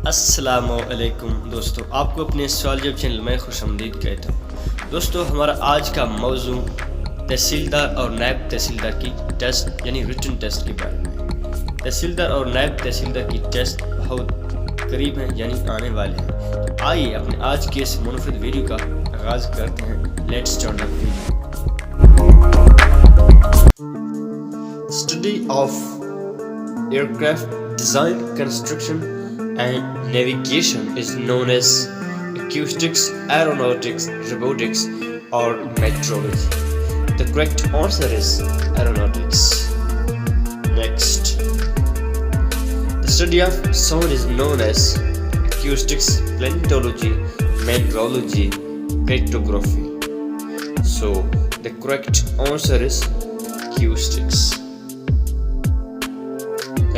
अस्सलामुअलैकुम दोस्तों, आपको अपने सॉल्जब चैनल में खुशामदीद कहता हूँ। दोस्तों, हमारा आज का मौजू तहसीलदार और नायब तहसीलदार की टेस्ट यानी रिटन टेस्ट के बारे में। तहसीलदार और नायब तहसीलदार की टेस्ट बहुत करीब हैं यानी आने वाले हैं। तो आइए अपने आज के इस मुनफरद वीडियो का आगाज़ करते हैं। Let's start the video. Study of aircraft design, construction and navigation is known as acoustics, aeronautics, robotics, or meteorology. The correct answer is aeronautics. Next, the study of sound is known as acoustics, planetology, meteorology, cartography. So the correct answer is acoustics.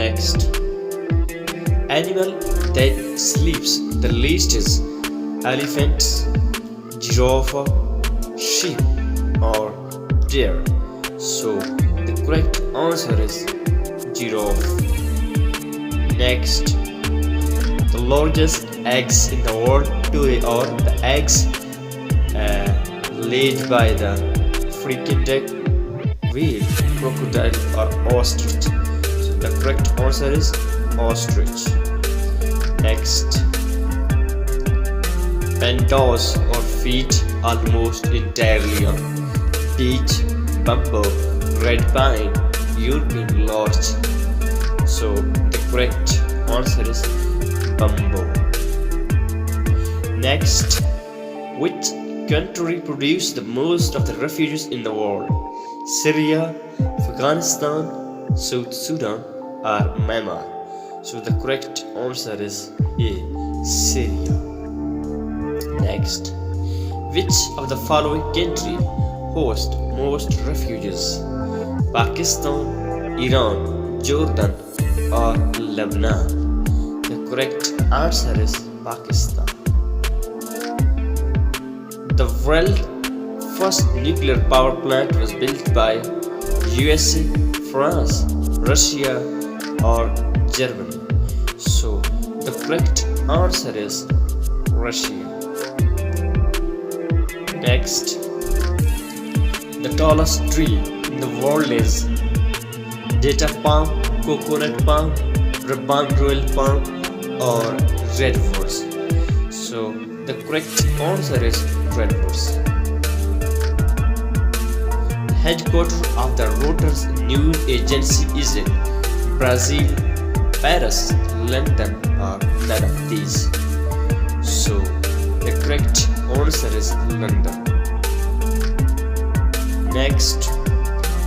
Next, animal that sleeps the least is elephants, giraffe, sheep, or deer. So the correct answer is giraffe. Next, the largest eggs in the world today are the eggs laid by the African whale, crocodile, or ostrich. So the correct answer is ostrich. Next, pandas or feed almost entirely on beech, bamboo, red pine, European larch. So the correct answer is bamboo. Next, which country produced the most of the refugees in the world? Syria, Afghanistan, South Sudan, or Myanmar? So the correct answer is A, Syria. Next, which of the following country hosts most refugees? Pakistan, Iran, Jordan, or Lebanon? The correct answer is Pakistan. The world's first nuclear power plant was built by USA, France, Russia, or Germany. So the correct answer is Russia. Next, the tallest tree in the world is data palm, coconut palm, Raban royal palm, or redwoods. So the correct answer is redwoods. The headquarters of the Reuters news agency is in Brazil, Paris, London, or none of these. So the correct answer is London. Next,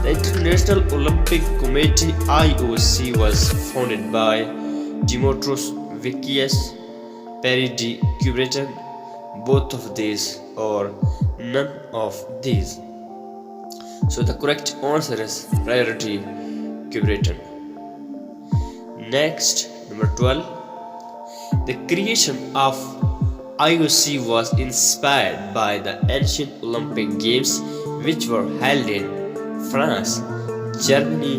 the International Olympic Committee (IOC) was founded by Dimitrios Vikis, Perry de Coubertin, both of these, or none of these. So the correct answer is Perry de Coubertin. Next, number 12. The creation of IOC was inspired by the ancient Olympic Games which were held in France, Germany,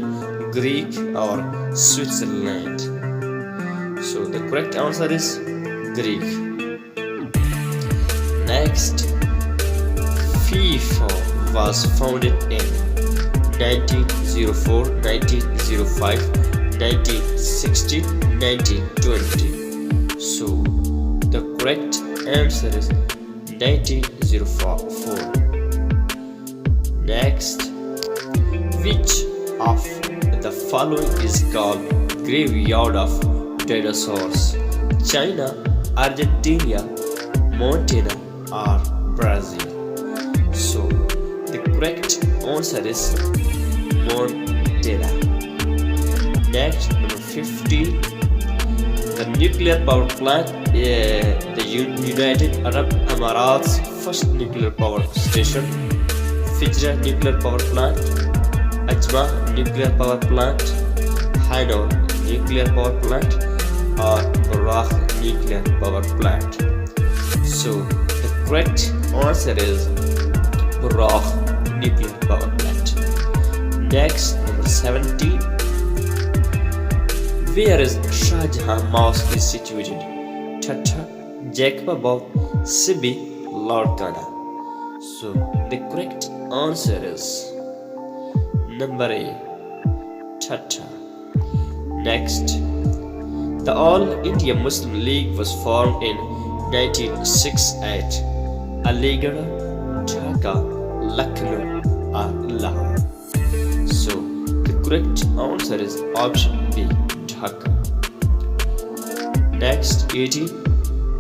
Greece, or Switzerland. So the correct answer is Greek. Next, FIFA was founded in 1904, 1905, 1960, 1920. So the correct answer is 1904. Next, which of the following is called graveyard of dinosaurs? China, Argentina, Montana, or Brazil? So the correct answer is Montana. Next, number 15. The nuclear power plant, the United Arab Emirates' first nuclear power station, Fijra nuclear power plant, Ajma nuclear power plant, Hanoi nuclear power plant, or Barak nuclear power plant. So the correct answer is Barak nuclear power plant. Next, number 17. Where is Shah Jahan Mosque is situated? Tata, Jacob of Sibi, Lorcana. So the correct answer is number A, Tata. Next, the All India Muslim League was formed in 1968. Aligarh, Dhaka, Lucknow, or Lahore. So the correct answer is option B, Dhaka. Next, 18.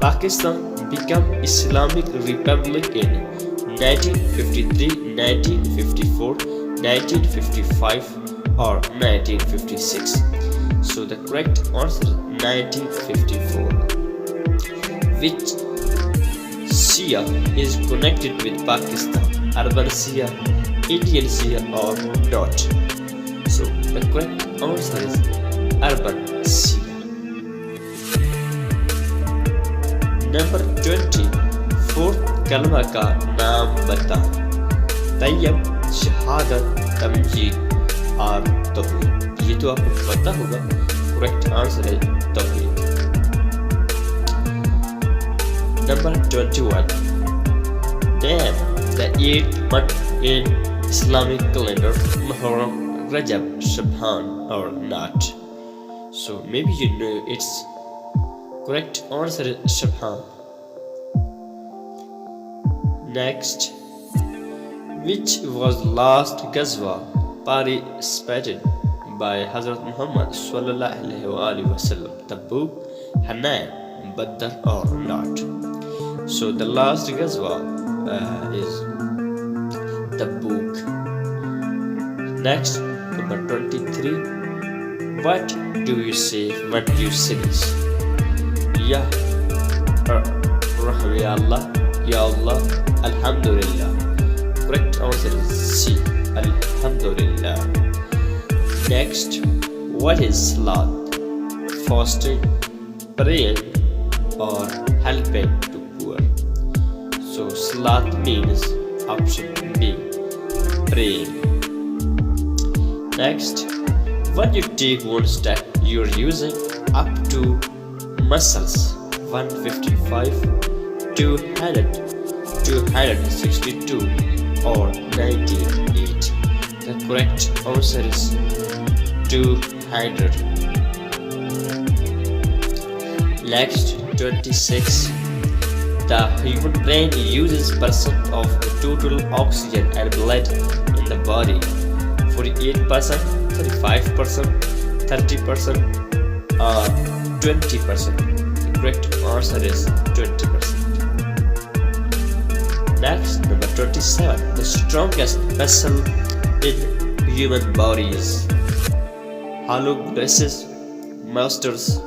Pakistan became Islamic Republic in 1953, 1954, 1955, or 1956. So the correct answer is 1954. Which Shia is connected with Pakistan? Urban Shia, Indian Shia, or not? So the correct answer is Urban Shia. Number 20. Fourth कलमा का नाम बताएं. तैयब, शहादत, तमजीद और तौहीद. ये तो आपको पता होगा. करेक्ट आंसर है तौहीद. Number 21. Name the 8th month in Islamic calendar: Muharram, Rajab, Shaban, or not? So maybe you know its correct answer is Shaban. Next, which was last Ghazwa participated by Hazrat Muhammad sallallahu alaihi wasallam? Tabuk, Hunayn, Badr, or not? So the last Ghazwa is Tabuk. Next, number 23. What do you say when you sneeze? Ya Rahmi Allah, Ya Allah, Alhamdulillah. Correct answer is C, Alhamdulillah. Next, what is Salat? Fasting, praying, or helping to poor? So Salat means option B, praying. Next, when you take one step, you are using up to muscles 155, 200, 262, or 98. The correct answer is 200. Next, 26. The human brain uses % of the total oxygen and blood in the body. 48%, 35%, 30%, or 20%. The correct answer is 20%. Next, number 27. The strongest vessel in human body is hollow gases, masters,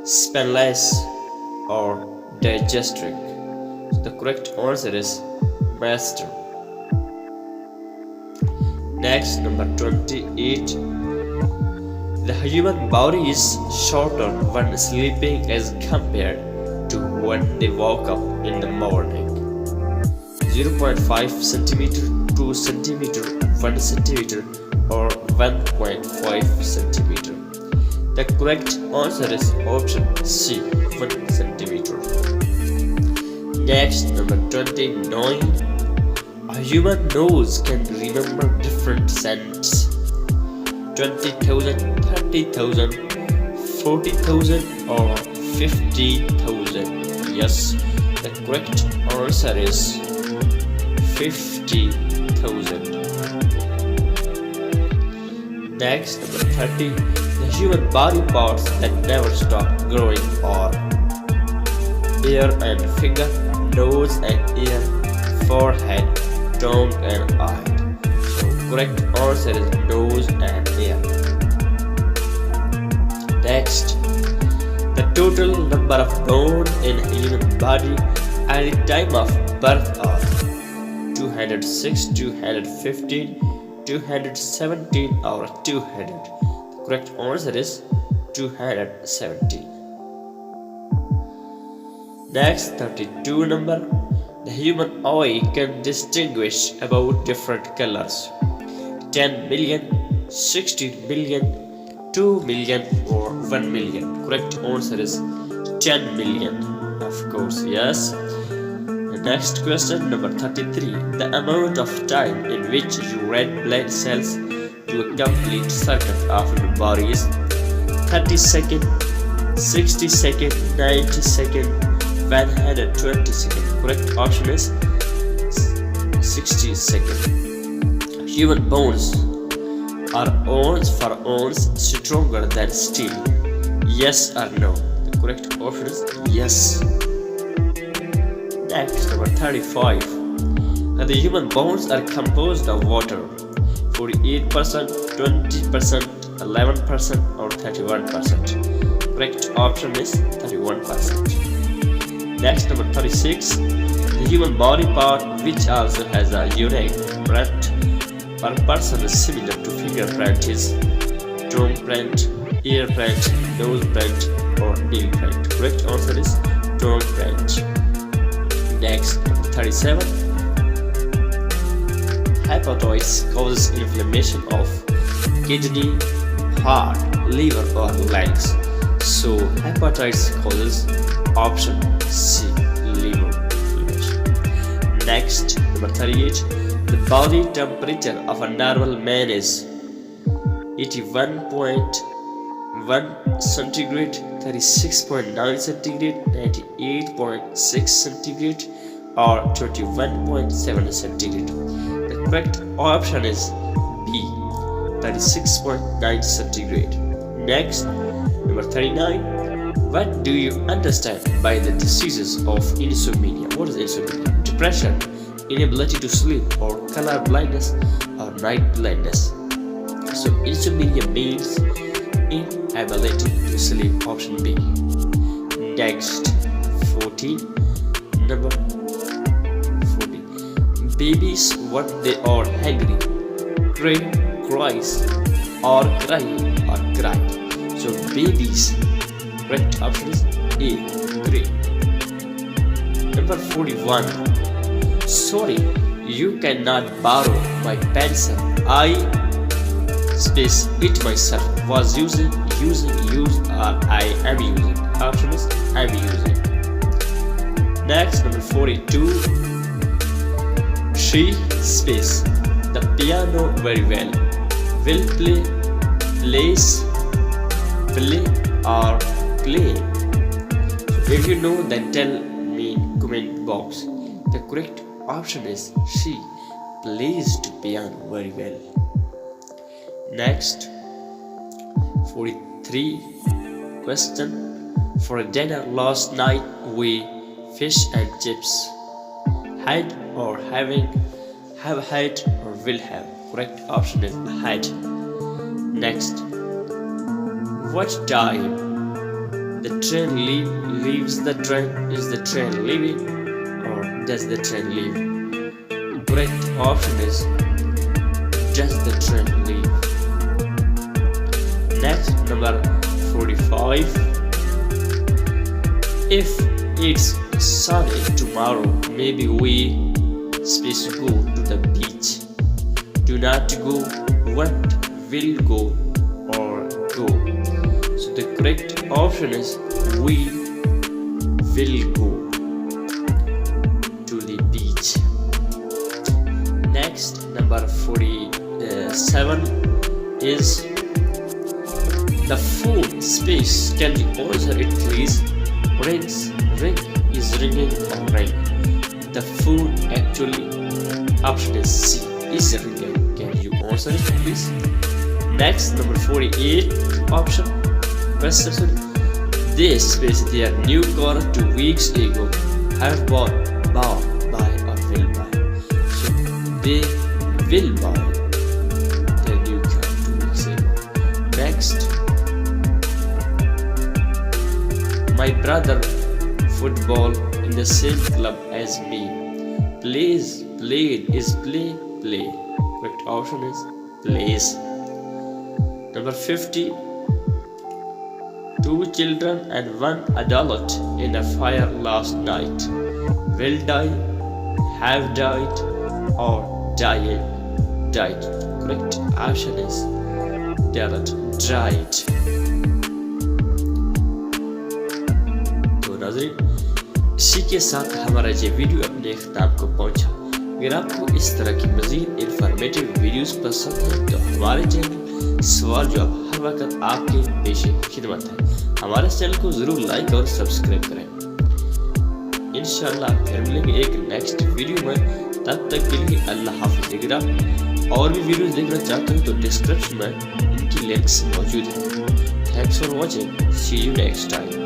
spineless, or digastric. The correct answer is master. Next, number 28. The human body is shorter when sleeping as compared to when they wake up in the morning. 0.5 centimeter, 2 centimeter, 1 centimeter, or 1.5 centimeter. The correct answer is option C, 1 centimeter. Next, number 29. A human nose can remember different scents. 20,000, 30,000, 40,000, or 50,000. Yes, the correct answer is 50,000. Next, number 30. The human body parts that never stop growing are ear and finger, nose and ear, forehead, tongue and eye. So correct answer is nose and ear. Next, the total number of bones in a human body at the time of birth are 206, 215, 217, or 200. The correct answer is 217. Next, 32 number. The human eye can distinguish about different colors. 10 million, 16 million, 2 million, or 1 million. Correct answer is 10 million. Of course, yes. The next question, number 33. The amount of time in which your red blood cells do a complete circuit of your body is 30 seconds, 60 seconds, 90 seconds, 120 seconds. Correct option is 60 seconds. Human bones are ounce for ounce stronger than steel. Yes or no? The correct option is yes. Next, number 35. The human bones are composed of water. 48%, 20%, 11% or 31%. Correct option is 31%. Next, number 36. The human body part which also has a unique print per person is similar to fingerprint is tongue print, ear print, nose print or nail print. Correct answer is tongue print. Next, number 37. Hepatitis causes inflammation of kidney, heart, liver or legs. So hepatitis causes option C, liver inflammation. Next, number 38. The body temperature of a normal man is 81.1 centigrade, 36.9 centigrade, 98.6 centigrade or 21.7 centigrade. The correct option is B, 36.9 centigrade. Next, number 39. What do you understand by the diseases of insomnia? What is insomnia? Depression, inability to sleep, or color blindness, or night blindness. So insomnia means inability to sleep. Option B. Next, 40. Number 40. Babies, when they are hungry, cries, or cry, or cry. So babies, correct option is A, cry. Number 41. Sorry, you cannot borrow my pencil. I space it myself was using, use, or I am using. Option is I am using. Next, number 42. She space the piano very well. Will play, plays, play or play. So if you know, then tell me in comment box. The correct option is she plays the piano very well. Next, 43. Question. For dinner last night we fish and chips. Had or having, have had or will have. Correct option is had. Next, what time the train leaves the train? Is the train leaving or does the train leave? Correct option is does the train leave. Next, number 45. If it's sunny tomorrow, maybe we space go to the beach. Do not go, what will go or go. So the correct option is we will go to the beach. Next, number 47 is the phone space. Can you answer it please? Rings, ring is ringing or ring. The phone actually, option is C, is ringing. Can you answer it please? Next, number 48 option. Question. This space their new car 2 weeks ago. Have bought, buy or will buy. So they will buy their new car 2 weeks ago. Next, my brother football in the same club as me. Plays, played is play. Correct option is plays. Number 50. 2 children and 1 adult in a fire last night. Will die, have died, or died. Correct option is died. So नाज़रीन, इसी के साथ हमारा ये video अपने अख्ताम को पहुंचा। अगर आपको इस तरह की मज़ीद इंफॉर्मेटिव वीडियोस पसंद हैं तो हमारे चैनल सवाल जवाब हर वक्त आपके पेशे खिदमत है। हमारे चैनल को ज़रूर लाइक और सब्सक्राइब करें। इंशाल्लाह फिर मिलेंगे एक नेक्स्ट वीडियो में, तब तक के लिए अल्लाह हाफिज़। अगर आप और भी वीडियोस देखना चाहते हो तो डिस्क्रिप्शन में इनकी लिंक्स मौजूद हैं। Thanks for watching, see you next time.